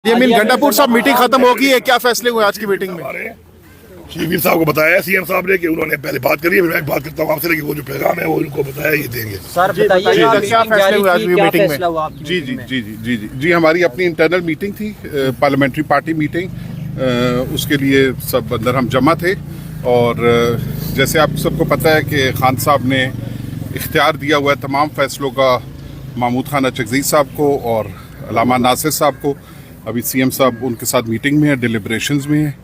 गंडापुर साहब मीटिंग खत्म होगी है, क्या फैसले हुए आज की मीटिंग में? शफीर साहब को बताया सीएम साहब ने कि उन्होंने पहले बात करी है, फिर मैं बात करता हूँ आपसे, लेकिन वो जो पैगाम है वो उनको बताया ये देंगे। सर बताइए क्या फैसले हुए आज की मीटिंग में? जी जी जी जी जी जी जी हमारी अपनी इंटरनल मीटिंग थी, पार्लियामेंट्री पार्टी मीटिंग, उसके लिए सब अंदर हम जमा थे। और जैसे आप सबको पता है कि खान साहब ने इख्तियार दिया हुआ है तमाम फैसलों का महमूद खान अचकज़ई साहब को और अल्लामा नासिर साहब को। अभी सीएम साहब उनके साथ मीटिंग में है, डिलिब्रेशंस में है।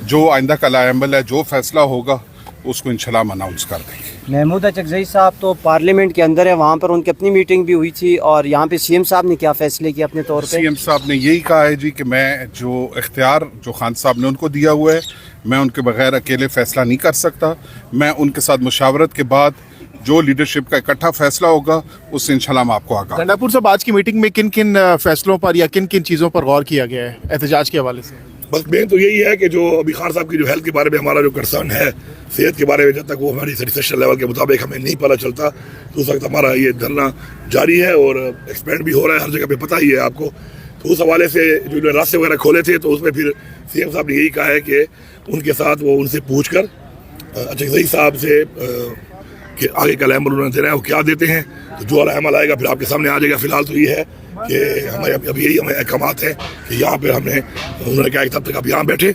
जो आइंदा का लाएमल है, जो फैसला होगा उसको इंशाल्लाह हम अनाउंस कर देंगे। महमूद अचकज़ई साहब तो पार्लियामेंट के अंदर है, वहाँ पर उनकी अपनी मीटिंग भी हुई थी, और यहाँ पे सीएम साहब ने क्या फैसले किए अपने तौर पे? सीएम साहब ने यही कहा है जी कि मैं जो इख्तियार जो खान साहब ने उनको दिया हुआ है, मैं उनके बगैर अकेले फैसला नहीं कर सकता। मैं उनके साथ मुशावरत के बाद जो लीडरशिप का इकट्ठा फैसला होगा उससे इंशाल्लाह हम आपको आगाह। गंडापुर साहब आज की मीटिंग में किन किन फैसलों पर या किन किन चीज़ों पर गौर किया गया है एहतजाज के हवाले से? बस मेन तो यही है कि जो अभी खान साहब की जो हेल्थ के बारे में हमारा जो कंसर्न है, सेहत के बारे में, जब तक वो हमारी सेटिस्फेक्शन लेवल के मुताबिक हमें नहीं पता चलता तो उस वक्त हमारा ये धरना जारी है और एक्सपेंड भी हो रहा है हर जगह पे, पता ही है आपको। तो उस हवाले से जो रास्ते वगैरह खोले थे तो उसमें फिर सीएम साहब ने यही कहा है कि उनके साथ वो उनसे पूछ कर अचकज़ई साहब से कि आगे का अमल उन्होंने देना है वो क्या देते हैं, तो जो अमल आएगा फिर आपके सामने आ जाएगा। फिलहाल तो ये है कि हमारे अभी यही हमें अहकामात हैं कि यहाँ पे उन्होंने कहा कि तब तक आप यहाँ बैठे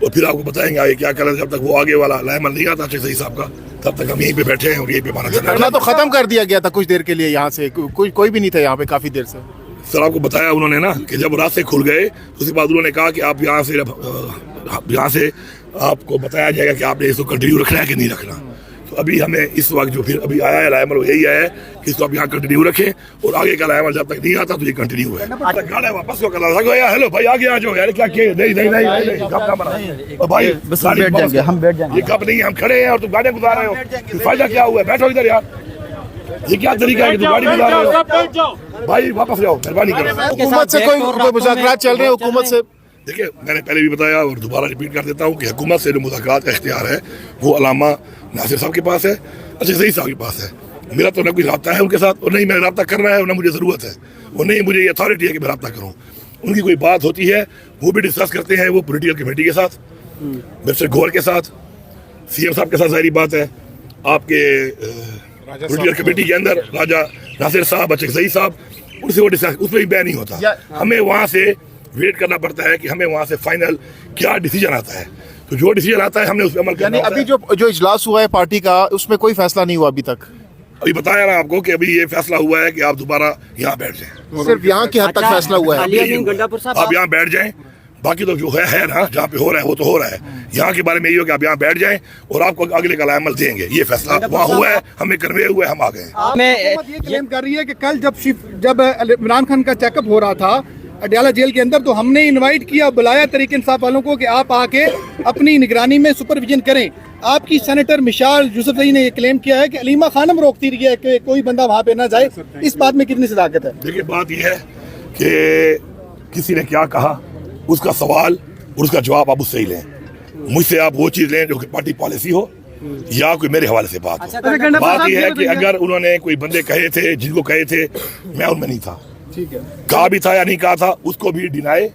और फिर आपको बताएंगे आगे क्या करें। जब तक वो आगे वाला अमल नहीं आता अचकज़ई साहब का, तब तक हम यहीं पे बैठे हैं और यहीं पे हमारा धरना तो खत्म कर दिया गया था कुछ देर के लिए, यहाँ से कोई भी नहीं था यहाँ पे काफी देर से। सर आपको बताया उन्होंने ना कि जब रास्ते खुल गए उसके बाद उन्होंने कहा कि आप यहाँ से आपको बताया जाएगा कि आपने इसको कंटिन्यू रखना है कि नहीं रखना। तो अभी हमें इस वक्त जो फिर अभी आया है लाएमल, यही आया है कि इसको आप यहाँ कंटिन्यू रखें और आगे का लाएमल जब तक नहीं आता तो ये कंटिन्यू है। गाड़ी वापस को करना था, हेलो भाई आगे आ जाओ यार, क्या किए? नहीं भाई बस बैठ जाएंगे, हम बैठ जाएंगे। ये कब नहीं, हम खड़े हैं और तुम गाड़ियाँ गुजार रहे हो, फायदा क्या हुआ? बैठो इधर यार, ये क्या तरीका है कि तुम गाड़ी गुजार रहे हो? भाई वापस जाओ, मेहरबानी करो। हुकूमत से कोई मुज़ाकरात चल रहे हैं हुकूमत से? देखिए मैंने पहले भी बताया और दोबारा रिपीट कर देता हूँ कि हुकूमत से जो मुज़ाकरात का इख्तियार है वो अल्लामा नासिर साहब के पास है, अचकज़ई साहब के पास है। मेरा तो न कोई रब्ता है उनके साथ और नहीं मैं रब्ता करना है और न मुझे ज़रूरत है और नहीं मुझे ये अथॉरिटी है कि मैं रब्ता करूँ। उनकी कोई बात होती है वो भी डिस्कस करते हैं वो पॉलिटिकल कमेटी के साथ, मिनिस्टर गौर के साथ, सीएम साहब के साथ। ज़ाहिर बात है आपके पॉलिटिकल कमेटी के अंदर राजा नासिर साहब, अचकज़ई साहब, उनसे वो डिस्कस, उसमें भी बैन नहीं होता। हमें वहाँ से वेट करना पड़ता है कि हमें वहाँ से फाइनल क्या डिसीजन आता है, तो जो डिसीजन आता है हमने उस पर अमल करना होता है। अभी जो इजलास हुआ है पार्टी का उसमें कोई फैसला नहीं हुआ अभी तक? अभी बताया ना आपको कि अभी ये फैसला हुआ है कि आप दोबारा यहाँ बैठ जाएं। सिर्फ यहाँ की हद तक फैसला हुआ है, आप यहाँ बैठ जाएं, बाकी तो जो है ना जहाँ पे हो रहा है वो तो हो रहा है। यहाँ के बारे में ये हो कि आप यहाँ बैठ जाएं और आपको अगले का अमल देंगे। ये फैसला वहाँ हुआ है, हमें करवे हुए हम आ गए। ये क्लेम कर रही है कि कल जब इमरान खान का चेकअप हो रहा था अडयाला जेल के अंदर तो हमने इनवाइट किया, बुलाया तहरीक इंसाफ वालों को कि आप आके अपनी निगरानी में सुपरविजन करें। आपकी सेनेटर मिशाल यूसुफजई ने ये क्लेम किया है कि अलीमा खानम रोकती रही है कि कोई बंदा वहाँ पे ना जाए। इस बात में कितनी सदाकत है? देखिए बात यह है कि किसी ने क्या कहा उसका सवाल और उसका जवाब आप उससे ही लें। मुझसे आप वो चीज़ लें जो कि पार्टी पॉलिसी हो या कोई मेरे हवाले से बात हो। बात यह है कि अगर उन्होंने कोई बंदे कहे थे जिनको कहे थे, मैं उनमें नहीं था, कहा भी था या नहीं कहा था, उसको भी डिनाई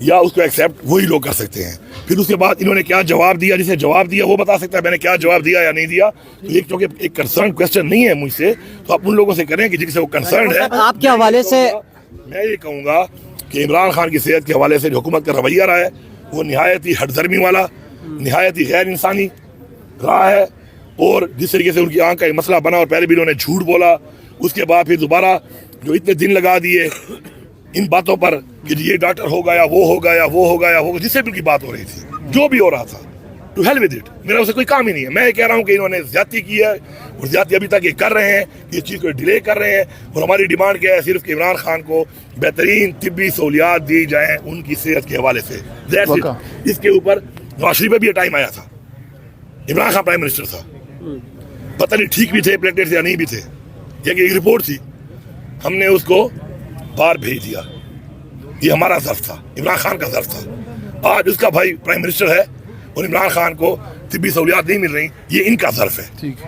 या उसको एक्सेप्ट वही लोग कर सकते हैं। फिर उसके बाद इन्होंने क्या जवाब दिया, जिसे जवाब दिया वो बता सकता है मैंने क्या जवाब दिया या नहीं दिया। तो एक चूंकि एक कंसर्न क्वेश्चन नहीं है मुझसे, तो आप उन लोगों से करें कि जिनसे वो कंसर्न है। आपके हवाले से मैं ये कहूँगा कि इमरान खान की सेहत के हवाले से जो हुकूमत का रवैया रहा है वो नहायत ही हठधर्मी वाला, नहायत ही गैर इंसानी रहा है। और जिस तरीके से उनकी आंख का मसला बना और पहले भी उन्होंने झूठ बोला, उसके बाद फिर दोबारा जो इतने दिन लगा दिए इन बातों पर कि ये डॉक्टर हो गया, वो हो गया, वो हो गया, वो जिससे भी उनकी बात हो रही थी, जो भी हो रहा था, टू हेल विद इट, मेरा उससे कोई काम ही नहीं है। मैं कह रहा हूँ कि इन्होंने ज्यादती की है और ज्यादती अभी तक ये कर रहे हैं, ये चीज़ को डिले कर रहे हैं। और हमारी डिमांड क्या है, सिर्फ कि इमरान खान को बेहतरीन तिब्बी सहूलियात दी जाए उनकी सेहत के हवाले से। इसके ऊपर नवाज शरीफ में भी टाइम आया था, इमरान खान प्राइम मिनिस्टर था, पता नहीं ठीक भी थे प्लेटेट या नहीं भी थे, एक रिपोर्ट थी, हमने उसको बाहर भेज दिया। ये हमारा ज़र्फ था, इमरान खान का ज़र्फ था। आज उसका भाई प्राइम मिनिस्टर है और इमरान खान को طبی سہولیات نہیں مل رہی، یہ ان کا ظرف ہے.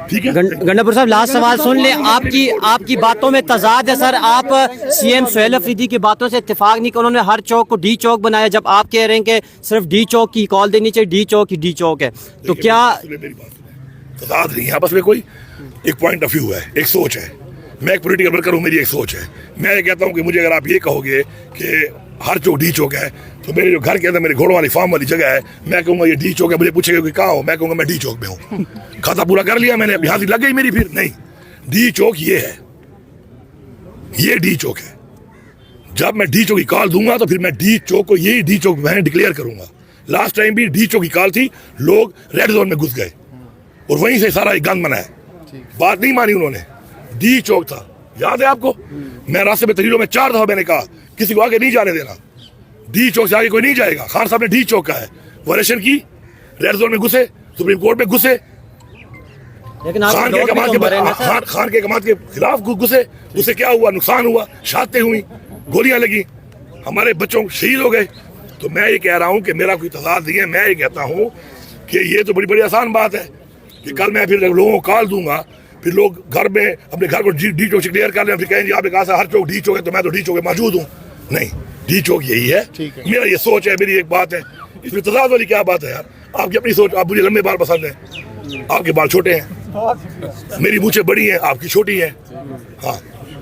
ٹھیک ہے. گنڈاپور صاحب لاسٹ سوال سن لیں. آپ کی باتوں میں تضاد ہے سر. آپ سی ایم سہیل افریدی کی باتوں سے اتفاق نہیں کہ انہوں نے ہر چوک کو ڈی چوک بنایا، جب آپ کہہ رہے ہیں کہ صرف ڈی چوک کی کال دینی چاہیے، ڈی چوک ہی ڈی چوک ہے. تو کیا میری بات تضاد نہیں ہے آپس میں، کوئی ایک پوائنٹ آف ویو ہے، ایک سوچ ہے. میں ایک پولیٹیکل ورکر ہوں، میری ایک سوچ ہے. میں یہ کہتا ہوں کہ مجھے اگر آپ یہ کہو گے کہ ہر چوک ڈی چوک ہے، تو میرے جو گھر کے اندر میرے گھوڑوں والی فارم والی جگہ ہے، میں کہوں گا یہ ڈی چوک ہے، مجھے پوچھے گا کہ کہاں ہو، میں کہوں گا میں ڈی چوک میں ہوں. کھاتا پورا کر لیا میں نے، یہاں سے لگ گئی میری. پھر نہیں، ڈی چوک یہ ہے، یہ ڈی چوک ہے. جب میں ڈی چوک کی کال دوں گا تو پھر میں ڈی چوک کو یہی ڈی چوک میں ڈکلیئر کروں گا. لاسٹ ٹائم بھی ڈی چوک کی کال تھی، لوگ ریڈ زون میں گھس گئے اور وہیں سے سارا ایک گند بنا ہے. بات نہیں مانی انہوں نے، ڈی چوک تھا، یاد ہے آپ کو. میں راستے میں تحریروں میں 4 دفعہ میں نے کہا کسی کو آگے نہیں جانے دینا، ڈی چوک سے آگے کوئی نہیں جائے گا. خان صاحب نے ڈی چوک کا ہے، وائلیشن کی، ریڈ زون میں گھسے، سپریم کورٹ میں گھسے، لیکن خان کے کماد کے خلاف گھسے. اس سے کیا ہوا؟ نقصان ہوا، شہادتیں ہوئی، گولیاں لگی، ہمارے بچوں شہید ہو گئے. تو میں یہ کہہ رہا ہوں کہ میرا کوئی تضاد نہیں ہے. میں یہ کہتا ہوں کہ یہ تو بڑی آسان بات ہے کہ کل میں پھر لوگوں کو کال دوں گا، پھر لوگ گھر میں اپنے گھر کو ڈی چوک سے کلیئر کر لیں، پھر کہیں گے آپ نے کہا تھا ہر چوک ڈی چوک ہے تو میں تو ڈی چوک میں موجود ہوں. نہیں، ڈی چوک یہی ہے. میرا یہ سوچ ہے، میری ایک بات ہے. اس میں تضاد والی کیا بات ہے یار؟ آپ کی اپنی سوچ. آپ مجھے لمبے بال پسند ہیں، آپ کے بال چھوٹے ہیں، میری مونچھیں بڑی ہیں، آپ کی چھوٹی ہیں. ہاں،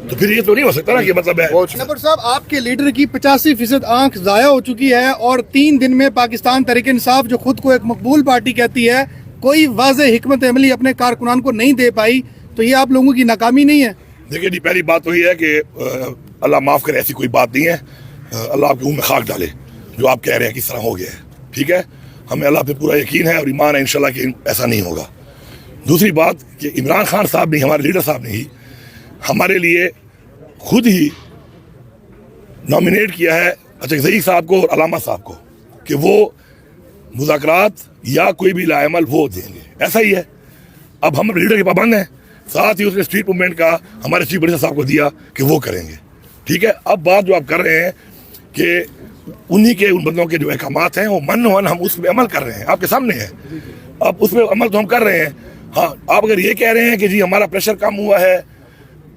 تو پھر یہ تو نہیں ہو سکتا نا کہ مطلب ہے. گنڈاپور صاحب، آپ کے لیڈر کی 85% آنکھ ضائع ہو چکی ہے اور 3 دن میں پاکستان تحریک انصاف جو خود کو ایک مقبول پارٹی کہتی ہے، کوئی واضح حکمت عملی اپنے کارکنان کو نہیں دے پائی. تو یہ آپ لوگوں کی ناکامی نہیں ہے؟ دیکھیں جی، پہلی بات تو یہ ہے کہ اللہ معاف کرے، ایسی کوئی بات نہیں ہے. اللہ آپ کے منہ میں خاک ڈالے جو آپ کہہ رہے ہیں کس طرح ہو گیا ہے. ٹھیک ہے، ہمیں اللہ پہ پورا یقین ہے اور ایمان ہے انشاءاللہ کہ ایسا نہیں ہوگا. دوسری بات کہ عمران خان صاحب نے، ہمارے لیڈر صاحب نے ہی ہمارے لیے خود ہی نامینیٹ کیا ہے ضعیف صاحب کو اور علامہ صاحب کو کہ وہ مذاکرات یا کوئی بھی لاعمل وہ دیں گے. ایسا ہی ہے. اب ہم لیڈر کے پابند ہیں. ساتھ ہی اس نے اسٹریٹ موومنٹ کا ہمارے چیف منسٹر صاحب کو دیا کہ وہ کریں گے. ٹھیک ہے. اب بات جو آپ کر رہے ہیں کہ انہی کے ان بندوں کے جو احکامات ہیں وہ ہم اس پہ عمل کر رہے ہیں، آپ کے سامنے ہے. اب اس پہ عمل تو ہم کر رہے ہیں. ہاں، آپ اگر یہ کہہ رہے ہیں کہ جی ہمارا پریشر کم ہوا ہے،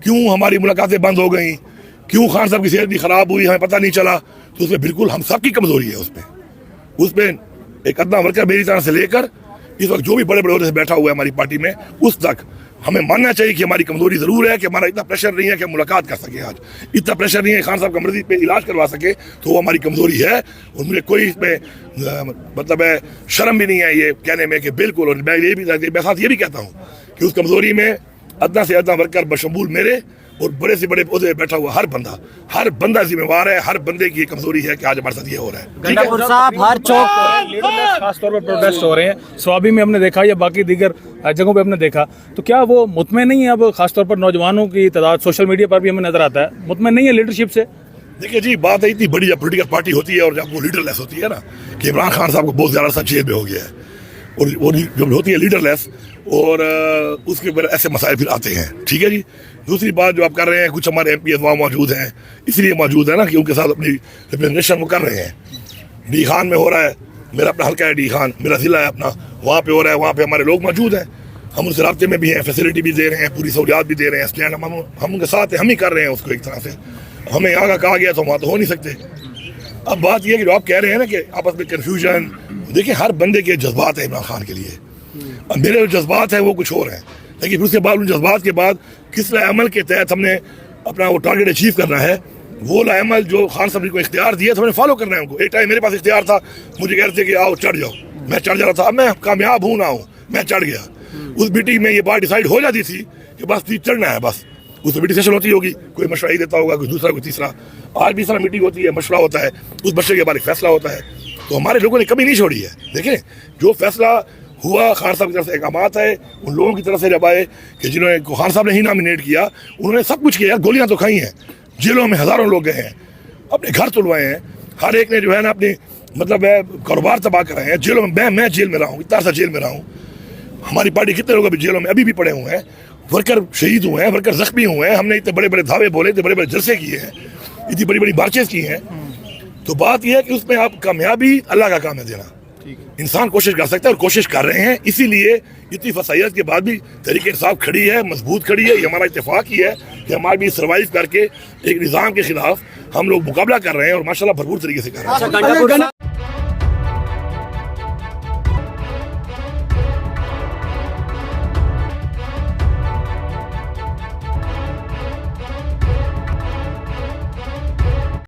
کیوں ہماری ملاقاتیں بند ہو گئیں، کیوں خان صاحب کی صحت بھی خراب ہوئی، ہمیں پتہ نہیں چلا، تو اس میں بالکل ہم سب کی کمزوری ہے. اس پہ ایک ادنا ورکر میری طرح سے لے کر اس وقت جو بھی بڑے عہدے سے بیٹھا ہوا ہے ہماری پارٹی میں، اس تک ہمیں ماننا چاہیے کہ ہماری کمزوری ضرور ہے کہ ہمارا اتنا پریشر نہیں ہے کہ ہم ملاقات کر سکیں. آج اتنا پریشر نہیں ہے خان صاحب کا مرضی پہ علاج کروا سکے، تو وہ ہماری کمزوری ہے. اور مجھے کوئی اس میں مطلب ہے شرم بھی نہیں ہے یہ کہنے میں کہ بالکل. اور میں ساتھ یہ بھی کہتا ہوں کہ اس کمزوری میں ادنا سے ادنا ورکر بشمول میرے اور بڑے سے بڑے عہدے بیٹھا ہوا ہر بندہ ذمہ وار ہے. ہر بندے کی یہ کمزوری ہے کہ آج ہمارے ساتھ یہ ہو رہا ہے. گنڈاپور صاحب، ہر چوک خاص طور پر پروٹیسٹ ہو رہے ہیں، سوابی میں ہم نے دیکھا یا باقی دیگر جگہوں پہ ہم نے دیکھا، تو کیا وہ مطمئن نہیں ہے؟ اب خاص طور پر نوجوانوں کی تعداد سوشل میڈیا پر بھی ہمیں نظر آتا ہے، مطمئن نہیں ہے لیڈرشپ سے؟ دیکھیے جی، بات ہے اتنی بڑی جب پولیٹیکل پارٹی ہوتی ہے اور جب وہ لیڈر لیس ہوتی ہے نا، کہ عمران خان صاحب کو بہت زیادہ سا جیل میں ہو گیا ہے، اور وہ جب ہوتی ہے لیڈر لیس اور اس کے اوپر ایسے مسائل پھر آتے ہیں. ٹھیک ہے جی. دوسری بات جو آپ کر رہے ہیں، کچھ ہمارے ایم پی وہاں موجود ہیں، اس لیے موجود ہے نا کہ ان کے ساتھ اپنی ریپرزنٹیشن وہ کر رہے ہیں. ڈی خان میں ہو رہا ہے، میرا اپنا حلقہ ہے ڈی خان، میرا ضلع ہے اپنا، وہاں پہ ہو رہا ہے، وہاں پہ ہمارے لوگ موجود ہیں، ہم ان سے رابطے میں بھی ہیں، فیسلٹی بھی دے رہے ہیں، پوری سہولیات بھی دے رہے ہیں. اسٹینڈ ہم ان کے ساتھ ہیں، ہم ہی کر رہے ہیں اس کو ایک طرح سے. ہمیں یہاں کا کہا گیا تو وہاں تو ہو نہیں سکتے. اب بات یہ ہے کہ جو آپ کہہ رہے ہیں نا کہ آپس میں کنفیوژن، دیکھیں ہر بندے کے جذبات ہیں عمران خان کے لیے. اب میرے جو جذبات ہیں وہ کچھ اور ہیں، لیکن اس کے بعد ان جذبات کے بعد کس لائے عمل کے تحت ہم نے اپنا وہ ٹارگیٹ اچیو کرنا ہے، وہ لائے عمل جو خان صاحب نے کو اختیار دیا تو ہم نے فالو کرنا ہے ان کو. ایک ٹائم میرے پاس اختیار تھا، مجھے کہہ رہے تھے کہ آؤ چڑھ جاؤ، میں چڑھ جا رہا تھا. اب میں کامیاب ہوں نہ ہوں، میں چڑھ گیا. اس میٹنگ میں یہ بات ڈیسائیڈ ہو جاتی تھی کہ بس چڑھنا ہے. بس اس میں میٹنگ سیشن ہوتی ہوگی، کوئی مشورہ ہی دیتا ہوگا، کوئی دوسرا کوئی تیسرا. آج بھی اس طرح میٹنگ ہوتی ہے، مشورہ ہوتا ہے، اس مشورے کے بعد ایک فیصلہ ہوتا ہے. تو ہمارے لوگوں نے کبھی نہیں چھوڑی ہے. دیکھیں جو فیصلہ ہوا خان صاحب کی طرف سے احکامات ہے ان لوگوں کی طرف سے جب آئے کہ جنہوں نے خان صاحب نے ہی نامینیٹ کیا، انہوں نے سب کچھ کیا. گولیاں تو کھائی ہیں، جیلوں میں ہزاروں لوگ گئے ہیں، اپنے گھر تلوائے ہیں، ہر ایک نے جو ہے نا اپنی مطلب ہے کاروبار تباہ کرائے ہیں. جیلوں میں جیل میں رہا ہوں، اتنا سا جیل میں رہا ہوں. ہماری پارٹی کتنے لوگ ابھی جیلوں میں ابھی بھی پڑے ہوئے ہیں، ورکر شہید ہوئے ہیں، ورکر زخمی ہوئے ہیں. ہم نے اتنے بڑے بڑے دھاوے بولے، اتنے بڑے بڑے جلسے کیے ہیں، اتنی بڑی بڑی مارچز کی ہیں. تو بات یہ ہے کہ اس میں آپ کامیابی اللہ کا کام ہے دینا. इंसान कोशिश कर सकता है और कोशिश कर रहे हैं, इसीलिए इतनी फसाइयत के बाद भी तहरीक इंसाफ खड़ी है, मजबूत खड़ी है। ये हमारा इत्तेफाक ही है कि हमारे भी सर्वाइव करके एक निज़ाम के खिलाफ हम लोग मुकाबला कर रहे हैं और माशाल्लाह भरपूर तरीके से कर रहे हैं। गंडापुर